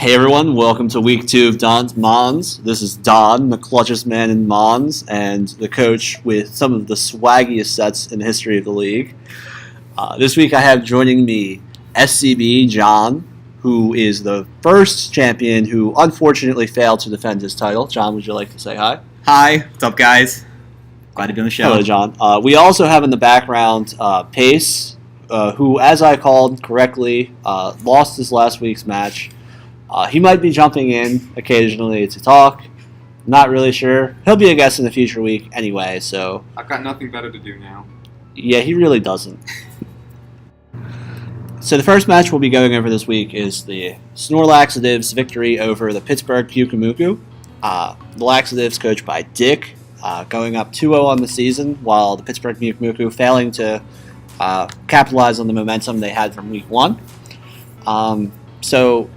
Hey everyone, welcome to week 2 of Don's Mons. This is Don, the clutchest man in Mons, and the coach with some of the swaggiest sets in the history of the league. This week I have joining me SCB John, who is the first champion who unfortunately failed to defend his title. John, would you like to say hi? Hi, what's up guys? Glad to be on the show. Hello, John. We also have in the background Pace, who, as I called correctly, lost his last week's match. He might be jumping in occasionally to talk. Not really sure. He'll be a guest in a future week anyway, so... I've got nothing better to do now. Yeah, he really doesn't. So the first match we'll be going over this week is the Snore Laxatives victory over the Pittsburgh Pukamuku. The Laxatives, coached by Dick, going up 2-0 on the season, while the Pittsburgh Pukamuku failing to capitalize on the momentum they had from week 1. So...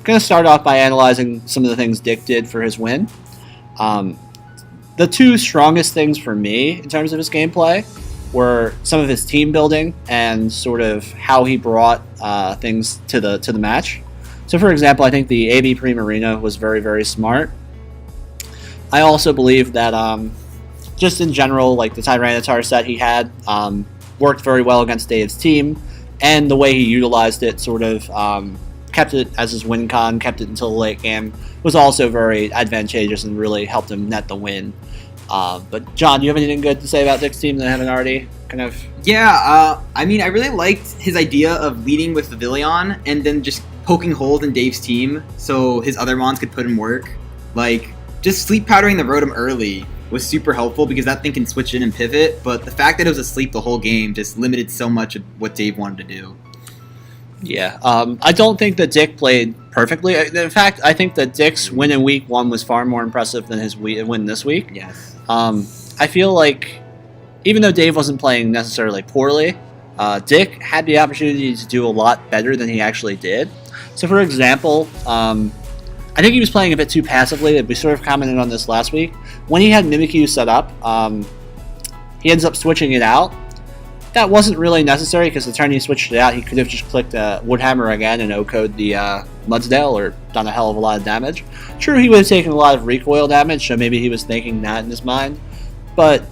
going to start off by analyzing some of the things Dick did for his win. The two strongest things for me in terms of his gameplay were some of his team building and sort of how he brought things to the match. So, for example, I think the AB Primarina was very, very smart. I also believe that just in general, like the Tyranitar set he had worked very well against Dave's team, and the way he utilized it sort of kept it as his win con, kept it until the late game, was also very advantageous and really helped him net the win. But John, do you have anything good to say about Dick's team that I haven't already kind of... Yeah, I really liked his idea of leading with Pavilion and then just poking holes in Dave's team so his other Mons could put in work. Like, just sleep powdering the Rotom early was super helpful because that thing can switch in and pivot, but the fact that it was asleep the whole game just limited so much of what Dave wanted to do. Yeah, I don't think that Dick played perfectly. In fact, I think that Dick's win in week 1 was far more impressive than his win this week. Yes. I feel like even though Dave wasn't playing necessarily poorly, Dick had the opportunity to do a lot better than he actually did. So, for example, I think he was playing a bit too passively. We sort of commented on this last week. When he had Mimikyu set up, he ends up switching it out. That wasn't really necessary because the turn he switched it out, he could have just clicked Woodhammer again and O-code the Mudsdale or done a hell of a lot of damage. True, he would have taken a lot of recoil damage, so maybe he was thinking that in his mind. But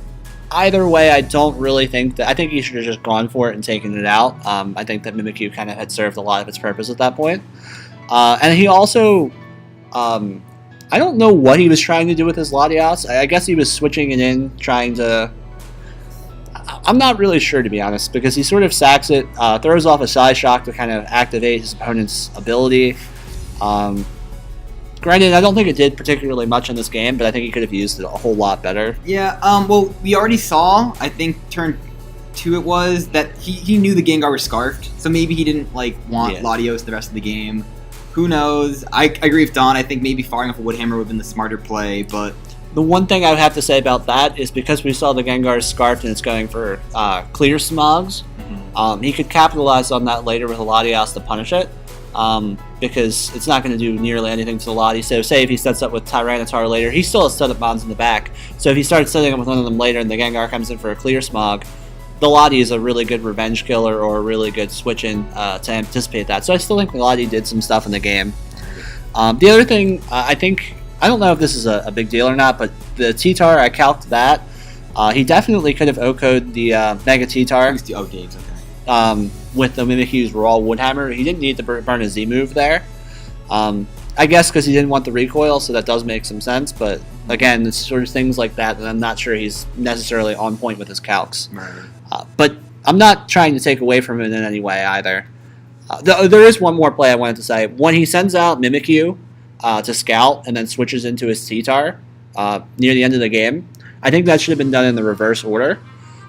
either way, I don't really think that... I think he should have just gone for it and taken it out. I think that Mimikyu kind of had served a lot of its purpose at that point. And he also... I don't know what he was trying to do with his Latias. I guess he was switching it in, trying to... I'm not really sure, to be honest, because he sort of sacks it, throws off a Psy Shock to kind of activate his opponent's ability. Granted, I don't think it did particularly much in this game, but I think he could have used it a whole lot better. Yeah, well, we already saw, I think turn 2 it was, that he knew the Gengar was scarfed, so maybe he didn't want Latios the rest of the game. Who knows? I agree with Don. I think maybe firing off a Woodhammer would have been the smarter play, but... The one thing I would have to say about that is because we saw the Gengar scarfed and it's going for clear smogs, he could capitalize on that later with a Latias to punish it, because it's not going to do nearly anything to the Lati. So say if he sets up with Tyranitar later, he still has setup Mons in the back, so if he starts setting up with one of them later and the Gengar comes in for a clear smog, the Lati is a really good revenge killer or a really good switch-in to anticipate that. So I still think the Lati did some stuff in the game. The other thing, I don't know if this is a big deal or not, but the T-Tar, I calced that. He definitely could have O-coded the Mega T-Tar. Oh, Dave's okay. With the Mimikyu's Raw Woodhammer. He didn't need to burn a Z-move there. I guess because he didn't want the recoil, so that does make some sense, but again, it's sort of things like that I'm not sure he's necessarily on point with his calcs. Right. But I'm not trying to take away from it in any way either. There is one more play I wanted to say. When he sends out Mimikyu to scout and then switches into his T-Tar near the end of the game, I think that should have been done in the reverse order.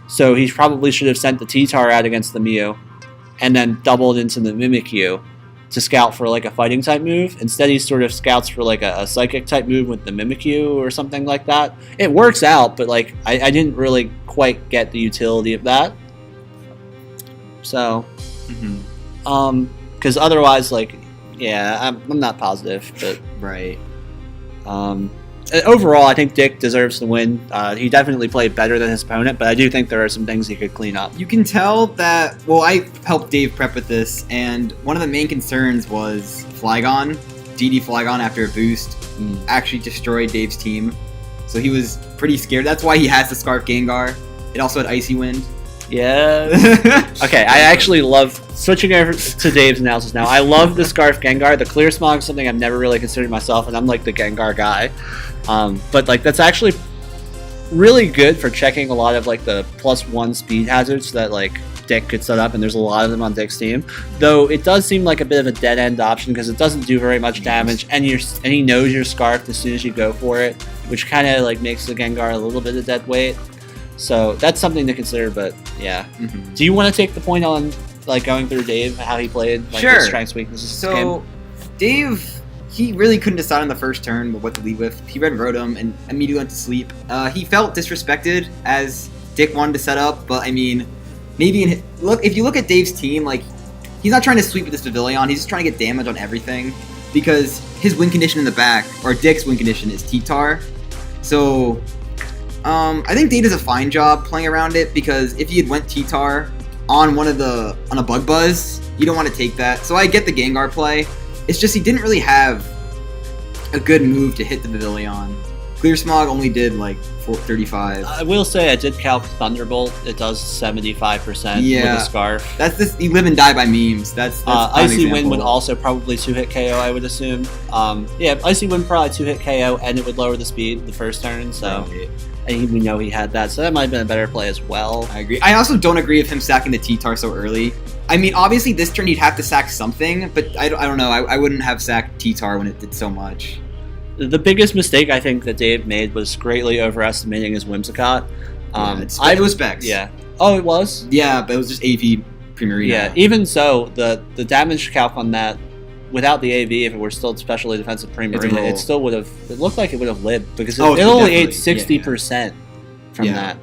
So he probably should have sent the T-Tar out against the Mew and then doubled into the Mimikyu to scout for like a fighting type move. Instead he sort of scouts for like a psychic type move with the Mimikyu or something like that. It works out, but like I didn't really quite get the utility of that. So because otherwise, like, yeah, I'm not positive, but right. Overall, I think Dick deserves the win. He definitely played better than his opponent, but I do think there are some things he could clean up. You can tell that, well, I helped Dave prep with this, and one of the main concerns was Flygon. GD Flygon after a boost actually destroyed Dave's team. So he was pretty scared. That's why he has the Scarf Gengar. It also had Icy Wind. Yeah. Okay, I actually love switching over to Dave's analysis now. I love the Scarf Gengar. The Clear Smog is something I've never really considered myself, and I'm like the Gengar guy. But like that's actually really good for checking a lot of like the +1 speed hazards that like Dick could set up, and there's a lot of them on Dick's team. Though it does seem like a bit of a dead end option because it doesn't do very much damage, and he knows you're scarfed as soon as you go for it, which kind of like makes the Gengar a little bit of dead weight. So that's something to consider. But yeah, do you want to take the point on like going through Dave, how he played, like sure. his strengths, weaknesses? So game? Dave, he really couldn't decide on the first turn what to lead with. He read Rotom and immediately went to sleep. He felt disrespected as Dick wanted to set up, but I mean, maybe if you look at Dave's team, like he's not trying to sweep with this Pavilion. He's just trying to get damage on everything because his win condition in the back, or Dick's win condition, is T-Tar. So I think Dave does a fine job playing around it because if he had went T-Tar on a Bug Buzz, you don't want to take that. So I get the Gengar play. It's just he didn't really have a good move to hit the Pavilion. Clear Smog only did like 435. I will say I did calc Thunderbolt. It does 75% with a Scarf. That's this. You live and die by memes. That's Icy Wind would also probably 2-hit KO, I would assume. Yeah, Icy Wind probably 2-hit KO, and it would lower the speed the first turn. So we know he had that. So that might have been a better play as well. I agree. I also don't agree with him sacking the T-Tar so early. I mean, obviously this turn he'd have to sack something, but I don't know. I wouldn't have sacked T-Tar when it did so much. The biggest mistake I think that Dave made was greatly overestimating his Whimsicott. It was specs. Yeah. Oh, it was? Yeah, but it was just AV Primarina. Yeah, even so, the damage calc on that, without the AV, if it were still specially defensive Primarina, it still would have, it looked like it would have lived, because it only ate 60% from that.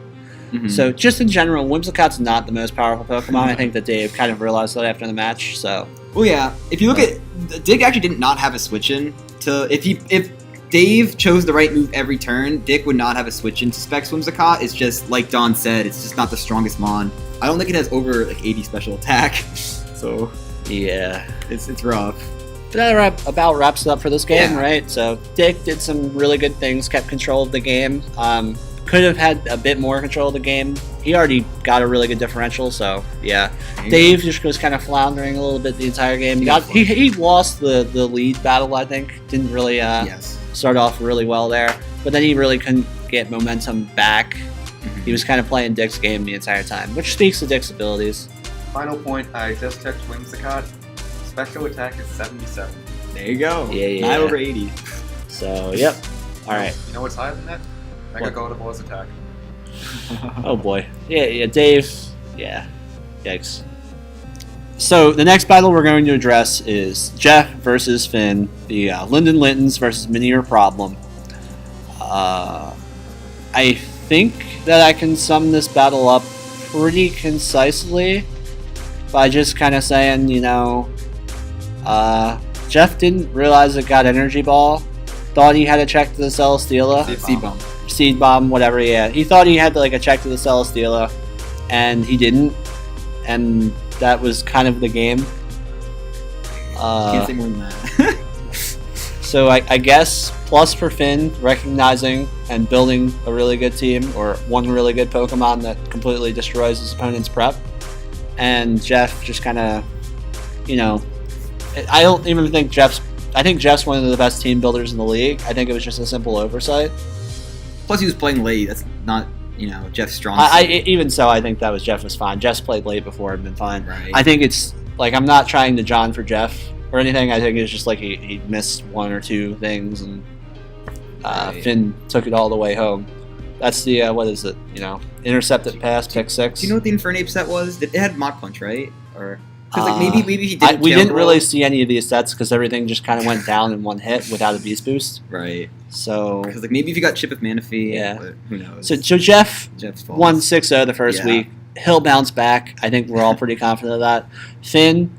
So just in general, Whimsicott's not the most powerful Pokemon. I think that Dave kind of realized that after the match, so... Well, yeah. If you look at... Dick actually did not have a switch-in to... If Dave chose the right move every turn, Dick would not have a switch into Specs Whimsicott. It's just, like Don said, it's just not the strongest Mon. I don't think it has over, like, 80 special attack. So... Yeah. It's rough. But that about wraps it up for this game, right? So Dick did some really good things, kept control of the game. Could have had a bit more control of the game. He already got a really good differential, so yeah. Dave just was kind of floundering a little bit the entire game. He lost the lead battle, I think. Didn't really start off really well there. But then he really couldn't get momentum back. He was kind of playing Dick's game the entire time, which speaks to Dick's abilities. Final point, I just checked Whimsicott. Special attack is 77. There you go. Yeah. Not over 80. So, yep. Alright. You know what's higher than that? Mega Gardevoir's attack. Oh boy. Yeah, Dave. Yeah. Yikes. So, the next battle we're going to address is Jeff versus Finn. The Linden Lintons versus Minior Problem. I think that I can sum this battle up pretty concisely by just kind of saying, you know, Jeff didn't realize it got Energy Ball. Thought he had a check to the Celesteela. Seed Bomb, whatever, yeah. He thought he had like a check to the Celesteela, and he didn't. And that was kind of the game. Can't say more than that. So I guess plus for Finn, recognizing and building a really good team, or one really good Pokemon that completely destroys his opponent's prep. And Jeff just kind of, you know, I don't even think I think Jeff's one of the best team builders in the league. I think it was just a simple oversight. Plus, he was playing late. That's not, you know, Jeff's strong. Even so, I think that Jeff was fine. Jeff's played late before and been fine. Right. I think it's like I'm not trying to John for Jeff or anything. I think it's just like he missed one or two things, and Finn took it all the way home. That's the what is it? You know, intercepted pass, pick 6. Do you know what the Infernape set was? It had Mach Punch, right? Or because like maybe he did. We didn't really see any of these sets because everything just kind of went down in one hit without a beast boost. Right. So because like maybe if you got Chip with Manaphy, yeah. Who knows? So Jeff's won 6-0 the first Yeah. week. He'll bounce back. I think we're all pretty confident of that. Finn,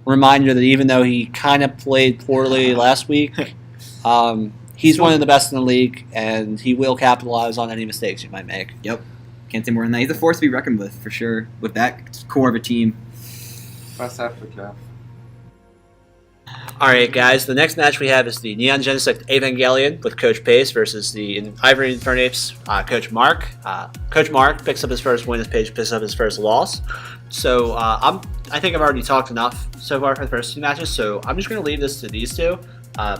reminder that even though he kind of played poorly last week, he's one of the best in the league, and he will capitalize on any mistakes you might make. Yep. Can't say more than that. He's a force to be reckoned with, for sure, with that core of a team. First half for Jeff. Alright, guys, the next match we have is the Neon Genesect Evangelion with Coach Pace versus the Ivory Infernapes, Coach Mark. Coach Mark picks up his first win as Pace picks up his first loss. So I think I've already talked enough so far for the first two matches, so I'm just going to leave this to these two.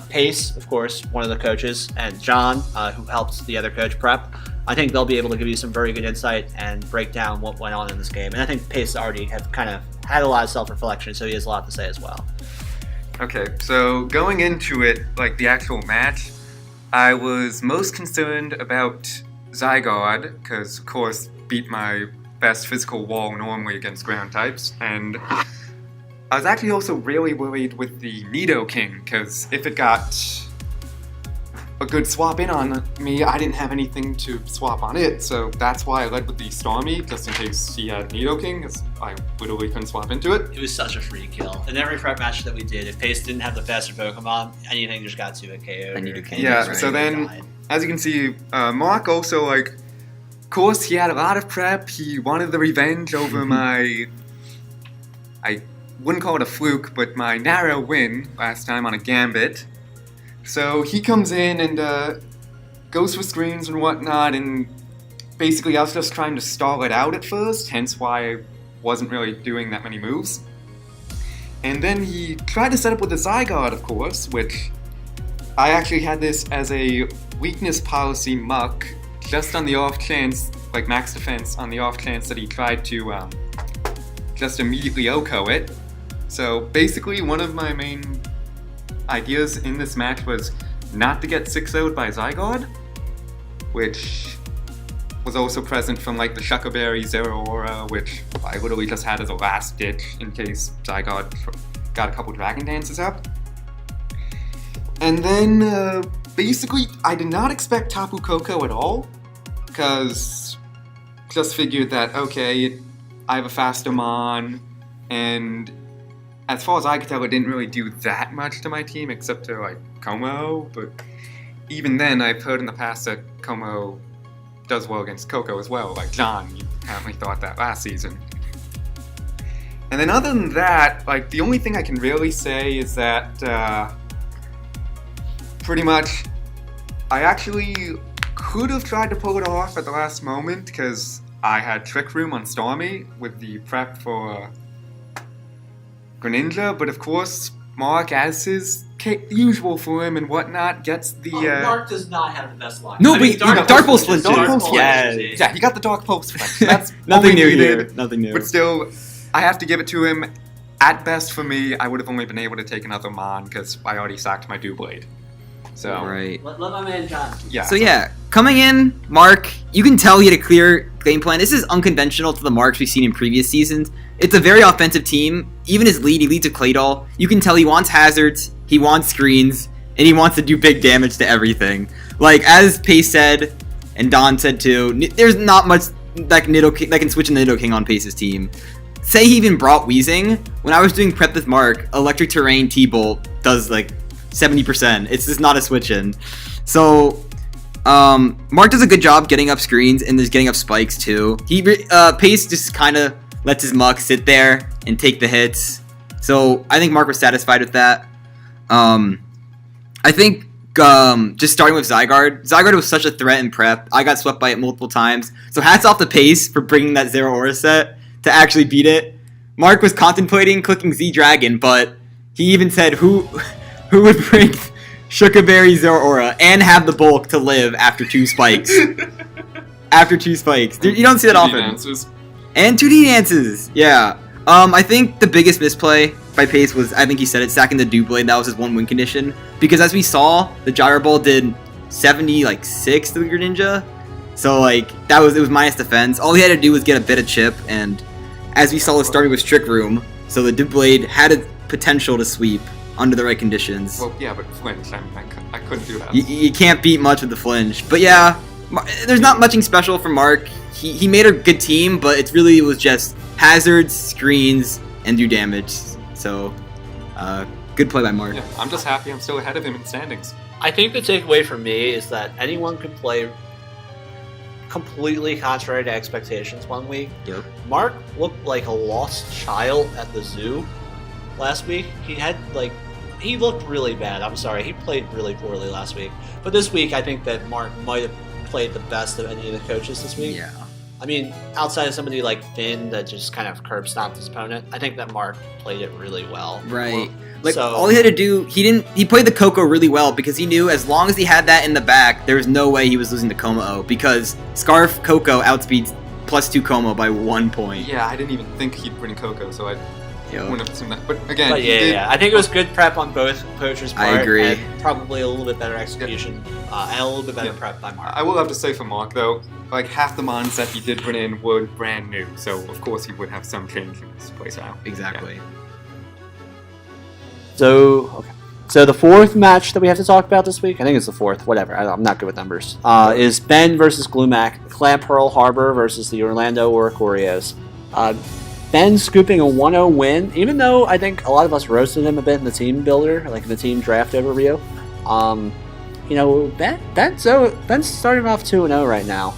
Pace, of course, one of the coaches, and John, who helped the other coach prep. I think they'll be able to give you some very good insight and break down what went on in this game. And I think Pace already have kind of had a lot of self-reflection, so he has a lot to say as well. Okay, so going into it, like the actual match, I was most concerned about Zygarde, because of course beat my best physical wall normally against ground types, and I was actually also really worried with the Nidoking, because if it got a good swap in on me, I didn't have anything to swap on it, so that's why I led with the Stormy, just in case he had Nidoking, because I literally couldn't swap into it. It was such a free kill. In every prep match that we did, if Pace didn't have the faster Pokemon, anything just got to a KO. I need a KO. Yeah, right. so then, as you can see, Mark also, like, of course, he had a lot of prep. He wanted the revenge over my, I wouldn't call it a fluke, but my narrow win last time on a Gambit. So he comes in and goes for screens and whatnot, and basically I was just trying to stall it out at first, hence why I wasn't really doing that many moves. And then he tried to set up with the Zygarde, of course, which I actually had this as a weakness policy muck, just on the off chance, like max defense, on the off chance that he tried to just immediately OHKO it. So basically one of my main ideas in this match was not to get 6-0'd by Zygarde, which was also present from like the Shuckleberry Zero Aura, which I literally just had as a last ditch in case Zygarde got a couple Dragon Dances up. And then basically I did not expect Tapu Koko at all, because just figured that, okay, I have a faster Mon, and as far as I could tell, it didn't really do that much to my team except to like Como, but even then I've heard in the past that Como does well against Koko as well, like John, you apparently thought that last season. And then other than that, like the only thing I can really say is that pretty much I actually could have tried to pull it off at the last moment because I had Trick Room on Stormy with the prep for Greninja, but of course Mark, as his usual for him and whatnot, gets the Mark does not have the best luck. No, but Dark Pulse Flint. Dark Dark Pulse Pulse, Flint. Yeah, he got the Dark Pulse Flint. That's nothing new needed, here. Nothing new. But still, I have to give it to him. At best for me, I would have only been able to take another Mon because I already sacked my Doublade. So Right. Let my man John. yeah. So yeah, coming in, Mark, you can tell he had a clear game plan. This is unconventional to the Marks we've seen in previous seasons. It's a very offensive team. Even his lead, he leads a Claydol. You can tell he wants hazards, he wants screens, and he wants to do big damage to everything. Like, as Pace said, and Don said too, there's not much that can switch in the Nidoking on Pace's team. Say he even brought Weezing. When I was doing prep with Mark, Electric Terrain T-Bolt does like 70%. It's just not a switch in. So Mark does a good job getting up screens and there's getting up spikes too. Pace just kind of lets his muck sit there and take the hits. So I think Mark was satisfied with that. I think just starting with Zygarde was such a threat in prep. I got swept by it multiple times. So hats off to Pace for bringing that Zero Aura set to actually beat it. Mark was contemplating clicking Z-Dragon, but he even said who would bring Shuckleberry Zero Aura and have the bulk to live after 2 spikes. After 2 spikes. You don't see that often. Dances. And 2D dances, yeah. I think the biggest misplay by Pace was, I think he said it, stacking the Doublade. That was his 1 win condition. Because as we saw, the Gyro Ball did 76 to the Greninja. So like it was minus defense. All he had to do was get a bit of chip, and as we saw, it started with Trick Room. So the Doublade had a potential to sweep under the right conditions. Well, yeah, but flinch, I couldn't do that. You can't beat much with the flinch. But yeah, there's not muching special for Mark. He made a good team, but it was just hazards, screens, and do damage. So, good play by Mark. Yeah, I'm just happy I'm still ahead of him in standings. I think the takeaway for me is that anyone can play completely contrary to expectations one week. Yep. Mark looked like a lost child at the zoo last week. He he looked really bad. I'm sorry. He played really poorly last week. But this week, I think that Mark might have played the best of any of the coaches this week. Yeah. I mean, outside of somebody like Finn that just kind of curb stomped his opponent, I think that Mark played it really well. Right. Like, So- all he had to do, he played the Coco really well because he knew as long as he had that in the back, there was no way he was losing to Como because Scarf Coco outspeeds +2 Como by 1 point. Yeah, I didn't even think he'd bring Coco, so I Yo. wouldn't have assumed that. But again, But he did, I think it was good prep on both coaches' part. I agree. And probably a little bit better execution and a little bit better prep by Mark. I will have to say for Mark though, like half the Mons that he did put in were brand new, so of course he would have some change in his playstyle. Exactly. So the fourth match that we have to talk about this week, I think it's the fourth, whatever, I'm not good with numbers, is Ben versus Glumac, Clamp Pearl Harbor versus the Orlando Oricorios. Ben scooping a 1-0 win, even though I think a lot of us roasted him a bit in the team builder, like in the team draft overview. Ben's starting off 2-0 right now.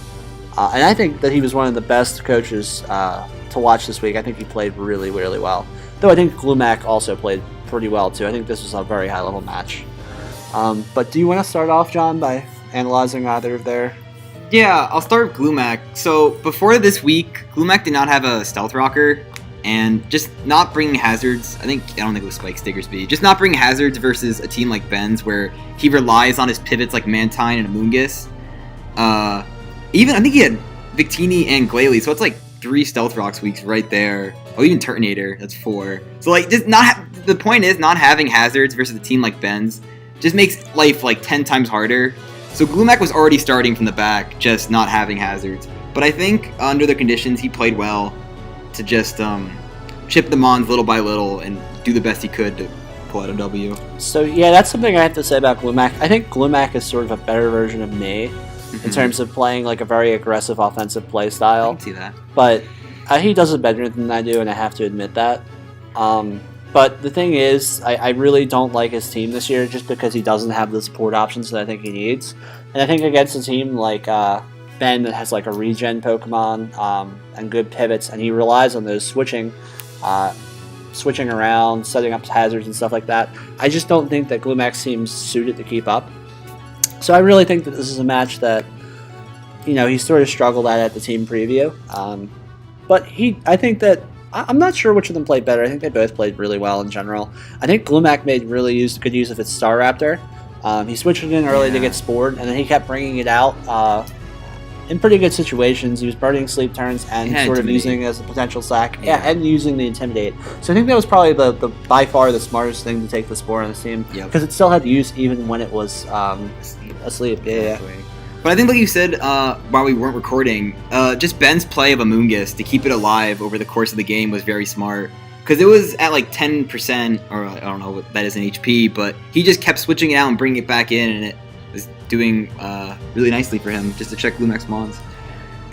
And I think that he was one of the best coaches to watch this week. I think he played really, really well. Though I think Glumac also played pretty well too. I think this was a very high level match. But do you want to start off, John, by analyzing either of their... Yeah, I'll start with Glumac. So before this week, Glumac did not have a Stealth Rocker, and just not bringing hazards. I don't think it was Spike Stiggersby. Just not bringing hazards versus a team like Ben's, where he relies on his pivots like Mantine and Amoonguss. Even I think he had Victini and Glalie, so it's like 3 Stealth Rocks weeks right there. Oh, even Turtonator, that's 4. So like, just the point is not having hazards versus a team like Ben's just makes life like 10 times harder. So Glumac was already starting from the back, just not having hazards. But I think under the conditions, he played well to just chip the Mons little by little and do the best he could to pull out a W. So yeah, that's something I have to say about Glumac. I think Glumac is sort of a better version of me in terms of playing like a very aggressive offensive play I style. can see that. But he does it better than I do, and I have to admit that. But the thing is, I really don't like his team this year just because he doesn't have the support options that I think he needs. And I think against a team like Ben that has like a regen Pokemon and good pivots, and he relies on those switching around, setting up hazards and stuff like that, I just don't think that Glumac seems suited to keep up. So I really think that this is a match that, he sort of struggled at the team preview. But I think that I'm not sure which of them played better. I think they both played really well in general. I think Glumac made really good use of its Star Raptor. He switched it in early to get Spored, and then he kept bringing it out in pretty good situations. He was burning sleep turns and sort of using it as a potential sack. Yeah, and using the Intimidate. So I think that was probably the by far the smartest thing to take the Spore on the team, because it still had use even when it was asleep. Yeah. But I think, like you said while we weren't recording, just Ben's play of Amoonguss to keep it alive over the course of the game was very smart. Because it was at like 10%, or I don't know what that is in HP, but he just kept switching it out and bringing it back in, and it was doing really nicely for him just to check Glumac's Mons.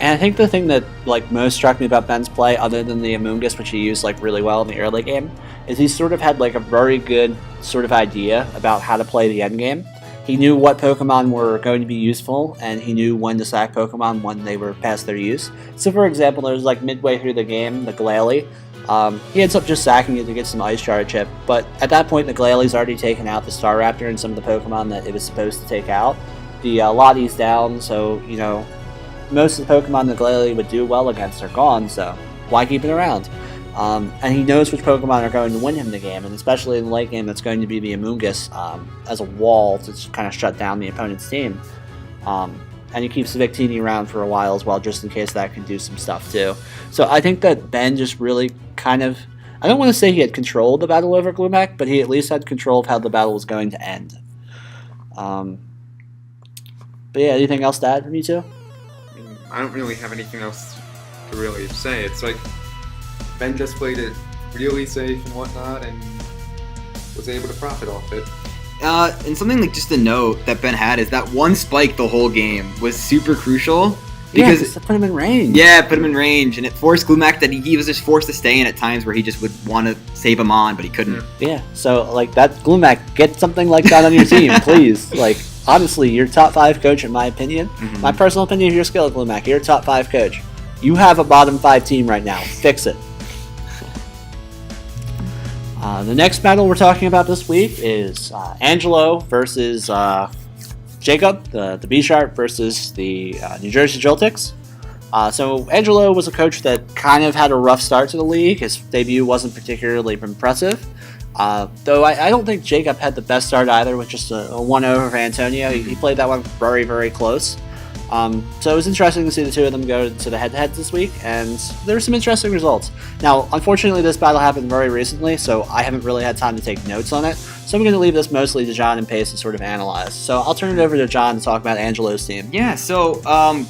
And I think the thing that like most struck me about Ben's play, other than the Amoonguss, which he used like really well in the early game, is he sort of had like a very good sort of idea about how to play the end game. He knew what Pokemon were going to be useful, and he knew when to sack Pokemon when they were past their use. So, for example, there was like midway through the game, the Glalie. He ends up just sacking it to get some Ice Shard chip, but at that point, the Glalie's already taken out the Star Raptor and some of the Pokemon that it was supposed to take out. The Lottie's down, so most of the Pokemon the Glalie would do well against are gone. So why keep it around? And he knows which Pokemon are going to win him the game, and especially in the late game, that's going to be the Amoonguss as a wall to kind of shut down the opponent's team. And he keeps the Victini around for a while as well, just in case that can do some stuff too. So I think that Ben just really kind of, I don't want to say he had control of the battle over Glumac, but he at least had control of how the battle was going to end. But yeah, anything else to add from you two? I don't really have anything else to really say. It's like Ben just played it really safe and whatnot, and was able to profit off it. And something like just a note that Ben had is that one spike the whole game was super crucial. Because it put him in range. Yeah, it put him in range, and it forced Glumac that he was just forced to stay in at times where he just would want to save him on, but he couldn't. Yeah, so like that Glumac, get something like that on your team, please. Like, honestly, you're top 5 coach in my opinion. Mm-hmm. My personal opinion of your skill, Glumac, you're a top 5 coach. You have a bottom 5 team right now. Fix it. The next battle we're talking about this week is Angelo versus Jacob, the B-Sharp versus the New Jersey Joltics. So Angelo was a coach that kind of had a rough start to the league. His debut wasn't particularly impressive. Though I don't think Jacob had the best start either, with just a 1-0 over Antonio. He played that one very, very close. So it was interesting to see the two of them go to the head-to-heads this week, and there were some interesting results. Now, unfortunately, this battle happened very recently, so I haven't really had time to take notes on it. So I'm going to leave this mostly to John and Pace to sort of analyze. So I'll turn it over to John to talk about Angelo's team. Yeah, so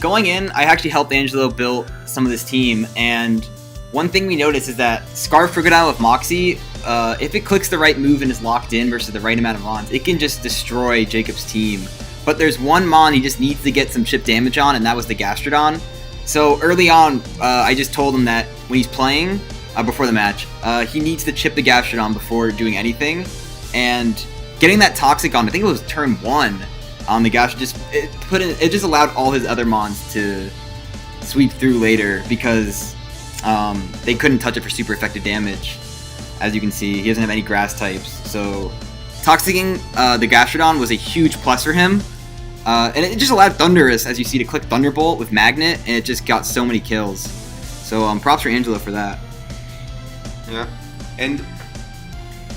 going in, I actually helped Angelo build some of this team, and one thing we noticed is that Scarf Crocodile with Moxie, if it clicks the right move and is locked in versus the right amount of Mons, it can just destroy Jacob's team. But there's one Mon he just needs to get some chip damage on, and that was the Gastrodon. So early on, I just told him that when he's playing, before the match, he needs to chip the Gastrodon before doing anything. And getting that Toxic on, I think it was turn 1 on the Gastrodon, it just allowed all his other Mons to sweep through later because they couldn't touch it for super effective damage. As you can see, he doesn't have any grass types. So Toxicing the Gastrodon was a huge plus for him. And it just allowed Thundurus, as you see, to click Thunderbolt with Magnet, and it just got so many kills. So props for Angelo for that. Yeah, and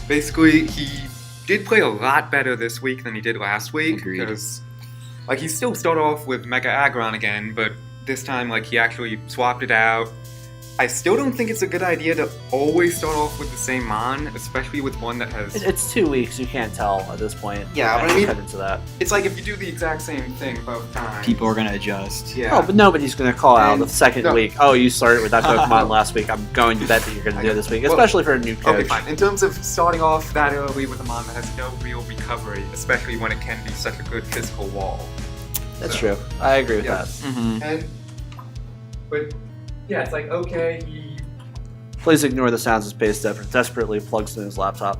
basically he did play a lot better this week than he did last week. Agreed. Because, like, he still started off with Mega Aggron again, but this time, like, he actually swapped it out. I still don't think it's a good idea to always start off with the same Mon, especially with one that has... It's 2 weeks, you can't tell at this point. Yeah, but I mean, into that. It's like if you do the exact same thing both times. People are going to adjust. Yeah. Oh, but nobody's going to call out the second no. week. Oh, you started with that Pokemon last week. I'm going to bet that you're going to do it this week, especially for a new coach. Okay, fine. In terms of starting off that early with a Mon that has no real recovery, especially when it can be such a good physical wall. That's true. I agree with Yeah. that. Mm-hmm. But yeah, it's like, okay, he... Please ignore the sounds as Pace desperately plugs in his laptop.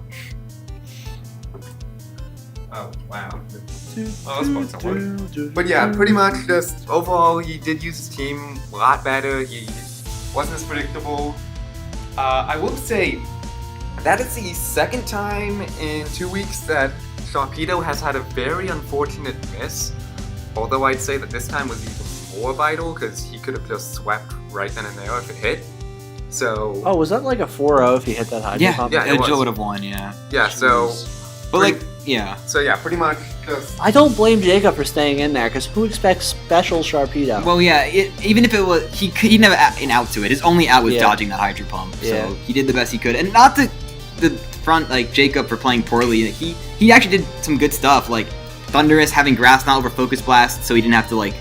Oh, wow. Oh, that's somewhat. But yeah, pretty much just overall, he did use his team a lot better. He wasn't as predictable. I will say that is the second time in 2 weeks that Sharpedo has had a very unfortunate miss. Although I'd say that this time was even more vital because he could have just swept right then and there if it hit. So. Oh, was that like a 4-0 if he hit that high pump? Yeah, it was. Angelo would have won, yeah. Yeah, so. But like, yeah. So yeah, pretty much just. I don't blame Jacob for staying in there, because who expects special Sharpedo? Well, yeah, even if it was, he didn't have an out to it. His only out was Yeah. dodging the Hydro Pump. Yeah. So he did the best he could. And not to the front, like, Jacob for playing poorly. He actually did some good stuff, like Thundurus having Grass Knot over Focus Blast, so he didn't have to, like,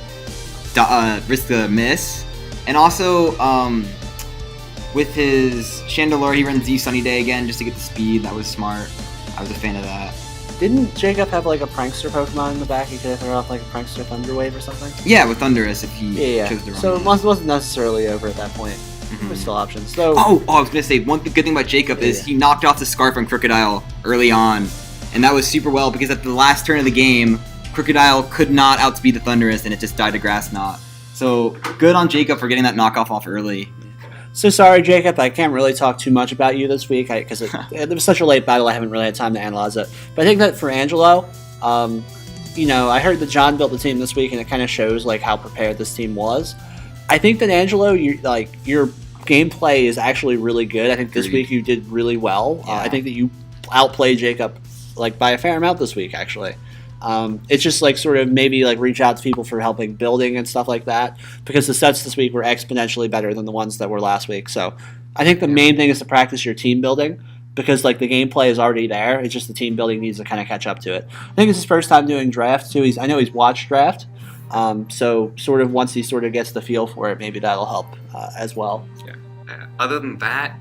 risk the miss. And also, with his Chandelure, he runs Z Sunny Day again just to get the speed. That was smart. I was a fan of that. Didn't Jacob have like a prankster Pokemon in the back? He could have thrown off like a prankster Thunder Wave or something? Yeah, with Thundurus if he chose the wrong So it one. wasn't necessarily over at that point. There's still options. So Oh, I was gonna say one good thing about Jacob is he knocked off the Scarf on Crocodile early on, and that was super well because at the last turn of the game, Crocodile could not outspeed the Thundurus and it just died to Grass Knot. So good on Jacob for getting that knockoff off early. So sorry, Jacob. I can't really talk too much about you this week because it was such a late battle. I haven't really had time to analyze it. But I think that for Angelo, I heard that John built the team this week, and it kind of shows like how prepared this team was. I think that Angelo, your gameplay is actually really good. I think this week you did really well. Yeah. I think that you outplayed Jacob like by a fair amount this week, actually. It's just like sort of maybe like reach out to people for helping building and stuff like that, because the sets this week were exponentially better than the ones that were last week. So I think the main thing is to practice your team building, because like the gameplay is already there. It's just the team building needs to kind of catch up to it. I think it's his first time doing draft too. I know he's watched draft, so sort of once he sort of gets the feel for it, maybe that'll help as well. Yeah. Other than that,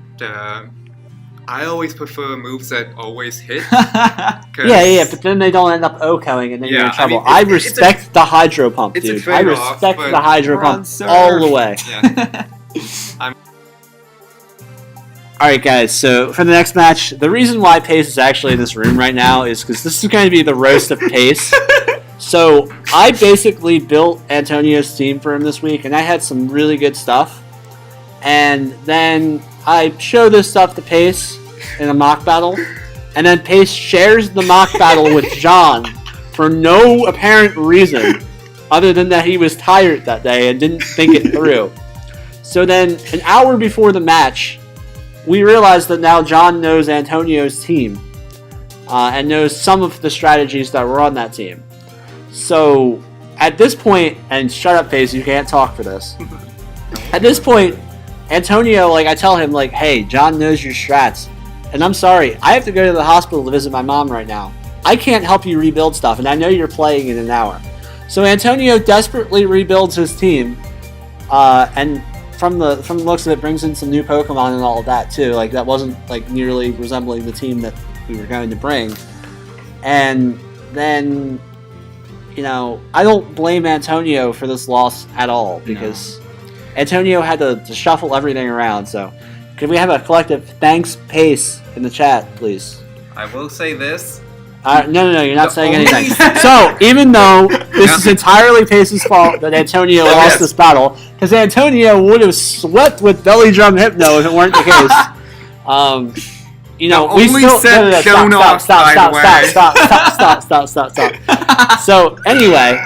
I always prefer moves that always hit. Yeah, but then they don't end up OHKOing and then you're in Yeah, trouble. I mean, I respect the Hydro Pump, it's a dude. I trade-off, respect but the Hydro Pump Surf. all the way. Yeah. Alright guys, so for the next match, the reason why Pace is actually in this room right now is because this is going to be the roast of Pace. So I basically built Antonio's team for him this week, and I had some really good stuff. And then I show this stuff to Pace, in a mock battle, and then Pace shares the mock battle with John for no apparent reason other than that he was tired that day and didn't think it through. So then, an hour before the match, we realized that now John knows Antonio's team and knows some of the strategies that were on that team. So, at this point, and shut up, Pace, you can't talk for this. At this point, Antonio, I tell him, hey, John knows your strats. And I'm sorry, I have to go to the hospital to visit my mom right now. I can't help you rebuild stuff, and I know you're playing in an hour. So Antonio desperately rebuilds his team, and from the looks of it, brings in some new Pokemon and all of that too. That wasn't nearly resembling the team that we were going to bring. And then, I don't blame Antonio for this loss at all because Antonio had to shuffle everything around. So, could we have a collective thanks Pace in the chat, please? I will say this. No, you're not saying anything. So, even though this is entirely Pace's fault that Antonio lost this battle, because Antonio would have swept with Belly Drum Hypno if it weren't the case. We still stop. So, anyway.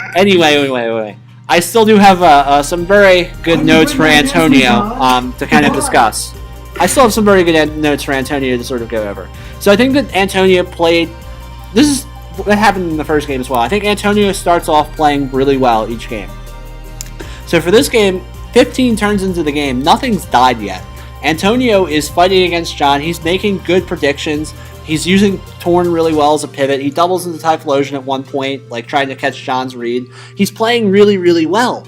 I still do have some very good notes for Antonio to kind of discuss. I still have some very good notes for Antonio to sort of go over. So I think that Antonio played... This is what happened in the first game as well. I think Antonio starts off playing really well each game. So for this game, 15 turns into the game, nothing's died yet. Antonio is fighting against John. He's making good predictions. He's using Torn really well as a pivot. He doubles into Typhlosion at one point, trying to catch John's read. He's playing really, really well.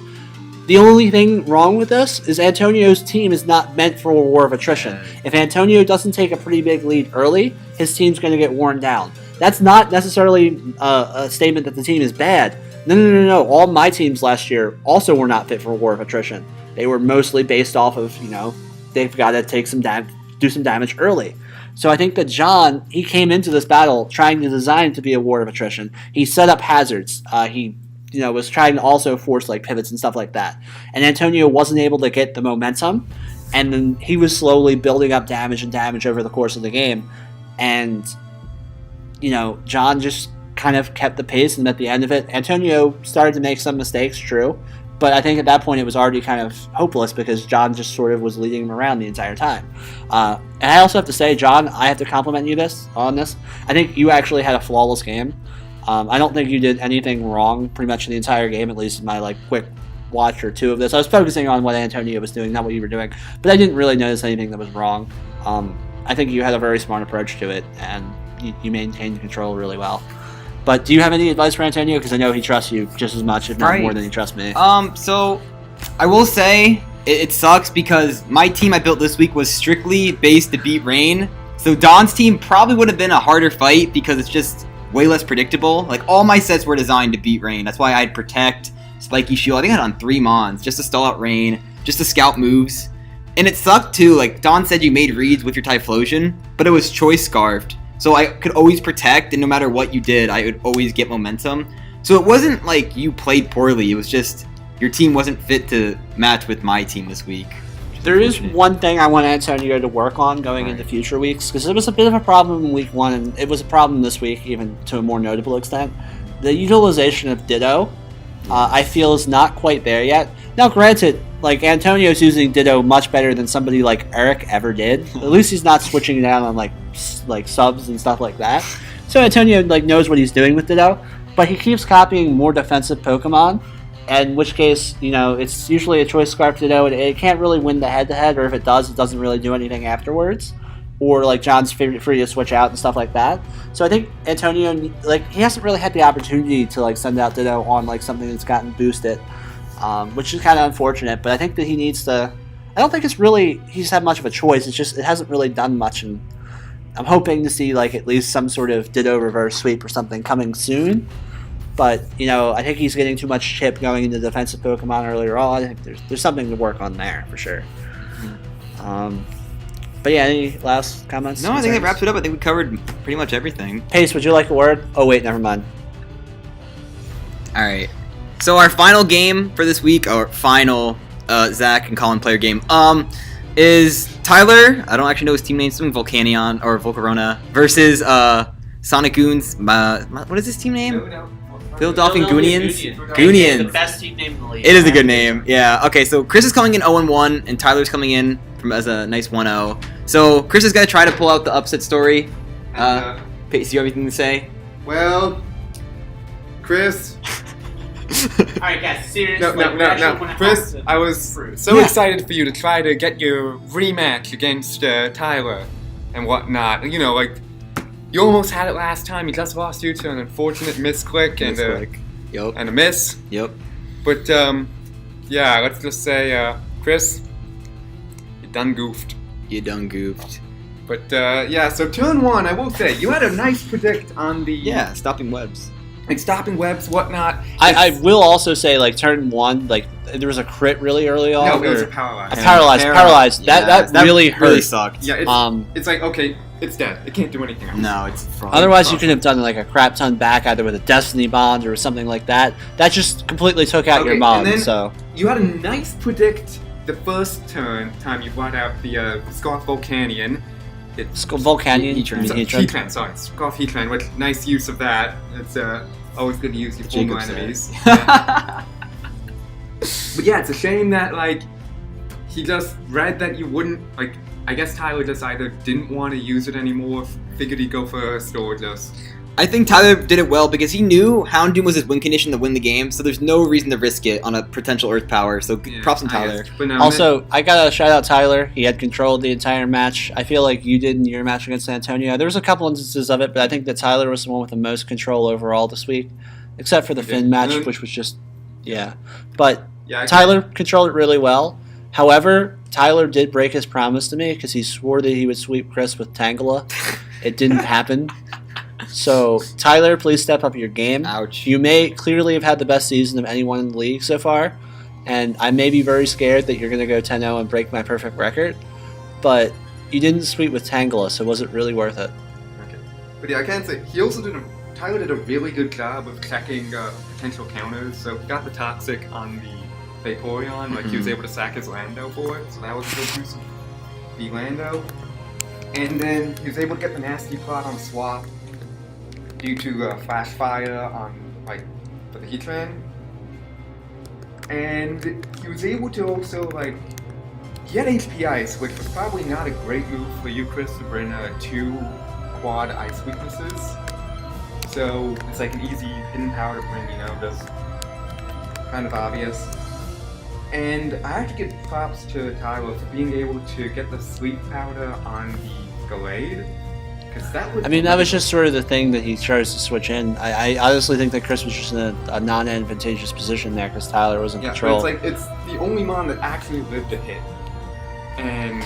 The only thing wrong with this is Antonio's team is not meant for a war of attrition. If Antonio doesn't take a pretty big lead early, his team's going to get worn down. That's not necessarily a statement that the team is bad. No. All my teams last year also were not fit for a war of attrition. They were mostly based off of, they've got to take do some damage early. So I think that John, he came into this battle trying to design it to be a war of attrition. He set up hazards. He was trying to also force pivots and stuff like that. And Antonio wasn't able to get the momentum, and then he was slowly building up damage over the course of the game. And, John just kind of kept the pace, and at the end of it, Antonio started to make some mistakes, true. But I think at that point it was already kind of hopeless because John just sort of was leading him around the entire time. And I also have to say, John, I have to compliment you on this. I think you actually had a flawless game. I don't think you did anything wrong pretty much the entire game, at least in my quick watch or two of this. I was focusing on what Antonio was doing, not what you were doing. But I didn't really notice anything that was wrong. I think you had a very smart approach to it, and you maintained control really well. But do you have any advice for Antonio? Because I know he trusts you just as much, if not more than he trusts me. So I will say it sucks because my team I built this week was strictly based to beat Rain. So Don's team probably would have been a harder fight because it's just way less predictable. All my sets were designed to beat Rain. That's why I had Protect, Spiky Shield. I think I had on 3 Mons just to stall out Rain, just to scout moves. And it sucked too. Don said you made reads with your Typhlosion, but it was Choice Scarfed. So I could always protect, and no matter what you did, I would always get momentum. So it wasn't you played poorly. It was just your team wasn't fit to match with my team this week. There is one thing I want Antonio to work on going into future weeks, because it was a bit of a problem in week 1, and it was a problem this week, even to a more notable extent. The utilization of Ditto, I feel, is not quite there yet. Now, granted, Antonio's using Ditto much better than somebody like Eric ever did. At least he's not switching down on subs and stuff like that. So Antonio knows what he's doing with Ditto, but he keeps copying more defensive Pokemon. In which case, it's usually a Choice Scarf Ditto, and it can't really win the head-to-head, or if it does, it doesn't really do anything afterwards. Or John's free to switch out and stuff like that. So I think Antonio, he hasn't really had the opportunity to send out Ditto on something that's gotten boosted. Which is kind of unfortunate, but I think that he needs to... I don't think he's had much of a choice. It's just, it hasn't really done much, and I'm hoping to see, at least some sort of Ditto reverse sweep or something coming soon. But, I think he's getting too much chip going into defensive Pokemon earlier on. I think there's something to work on there, for sure. But yeah, any last comments? No, I think that wraps it up. I think we covered pretty much everything. Pace, would you like a word? Oh, wait, never mind. Alright. So our final game for this week, our final Zach and Colin player game. is Tyler. I don't actually know his team name. Something Volcanion or Volcarona versus Sonic Goons. What is his team name? Philadelphia Goonians. The Goonians. best team name in the league. It is a good name. Yeah. Okay. So Chris is coming in 0-1, and Tyler's coming in as a nice 1-0. So Chris is gonna try to pull out the upset story. Pace, you have anything to say? Well, Chris. Alright, guys, seriously. No. Chris, I was so excited for you to try to get your rematch against Tyler and whatnot. You know, like, you almost had it last time. You just lost due to an unfortunate misclick and a miss. Yep. But, yeah, let's just say, Chris, you done goofed. But, yeah, so turn 1, I will say, you had a nice predict on the... Yeah, stopping webs. Like, stopping webs, whatnot. I will also say, like, turn 1, like, there was a crit really early on. No, it was or- a paralyzed. Paralyzed. Yeah, That really hurt. Really sucked. Yeah, it's like, okay, it's dead. It can't do anything else. No, it's fraud. Otherwise, you could have done like a crap ton back, either with a Destiny Bond or something like that. That just completely took out your Okay, Mons. and then- So You had a nice predict the first time you brought out the Scarf Volcanion. It's Volcanion, Heatran. Heatran, sorry. Scarf Heatran, which nice use of that. It's always good to use your former Jacob said. enemies. Yeah. But yeah, it's a shame that, like, he just read that you wouldn't, like, I guess Tyler just either didn't want to use it anymore, figured he'd go first, or just... I think Tyler did it well because he knew Houndoom was his win condition to win the game, so there's no reason to risk it on a potential Earth Power. So props on I Tyler. guess. But no, also, I gotta shout out Tyler. He had control of the entire match. I feel like you did in your match against San Antonio. There was a couple instances of it, but I think that Tyler was the one with the most control overall this week, except for the Finn match, which was just But yeah, Tyler controlled it really well. However, Tyler did break his promise to me because he swore that he would sweep Chris with Tangela. It didn't happen. So, Tyler, please step up your game. Ouch. You may clearly have had the best season of anyone in the league so far, and I may be very scared that you're going to go 10-0 and break my perfect record, but you didn't sweep with Tangela, so was it really worth it? Okay. But yeah, I can say, Tyler did a really good job of checking potential counters, so he got the Toxic on the Vaporeon, like he was able to sack his Lando for it, so that was a good use of the Lando. And then he was able to get the Nasty Plot on swap due to Flash Fire on, like, for the Heatran. And he was able to also, like, he had HP Ice, which was probably not a great move for you, Chris, to bring 2 quad ice weaknesses. So it's like an easy hidden power to bring, you know, just kind of obvious. And I have to give props to Tyler for being able to get the Sleep Powder on the Gallade. I mean, that was just sort of the thing that he chose to switch in. I honestly think that Chris was just in a non-advantageous position there because Tyler was in control. But it's the only mon that actually lived a hit. And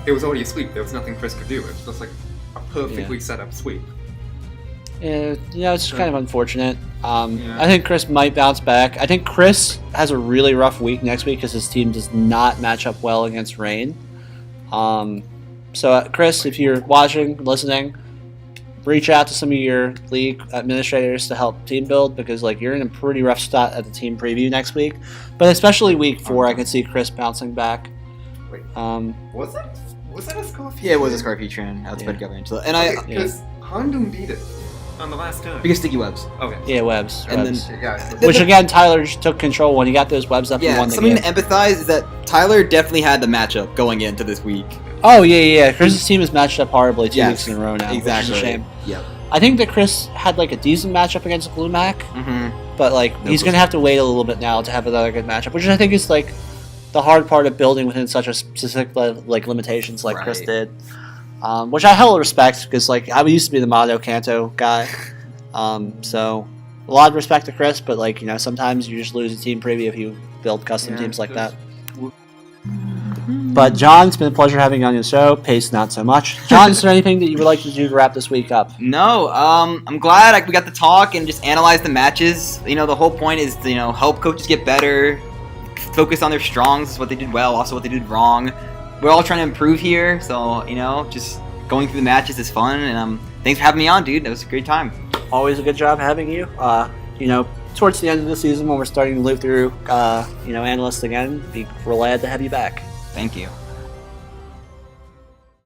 it was already a sweep. There was nothing Chris could do. It was just like a perfectly set up sweep. Yeah, it's kind of unfortunate. I think Chris might bounce back. I think Chris has a really rough week next week because his team does not match up well against Rain. So, Chris, if you're watching, listening, reach out to some of your league administrators to help team build because, like, you're in a pretty rough spot at the team preview next week. But especially week 4, I can see Chris bouncing back. Wait, was that a Scarf? Yeah, it was a Scarf Heatran. That's better go Angelo. And because Houndoom beat it on the last turn. because sticky webs. Okay. Yeah, webs. And webs. then- Yeah. Which, again, Tyler just took control. When he got those webs up, he Yeah, won the something game. to empathize is that Tyler definitely had the matchup going into this week. Oh, yeah. Chris's team has matched up horribly 2 weeks in a row now, Exactly. which is a shame. Yep. I think that Chris had, like, a decent matchup against Blue Mac, Mm-hmm. but, like, he's going to have to wait a little bit now to have another good matchup, which I think is, like, the hard part of building within such a specific, like, limitations like Chris Right. did. Which I hella respect, because, like, I used to be the Mono Kanto guy. So, a lot of respect to Chris, but, like, you know, sometimes you just lose a team preview if you build custom teams like that. But, John, it's been a pleasure having you on your show. Pace, not so much. John, is there anything that you would like to do to wrap this week up? No, I'm glad we got to talk and just analyze the matches. You know, the whole point is to, help coaches get better, focus on their strongs, what they did well, also what they did wrong. We're all trying to improve here, so, just going through the matches is fun, and thanks for having me on, dude. That was a great time. Always a good job having you. Towards the end of the season when we're starting to live through, analysts again, we're glad to have you back. Thank you.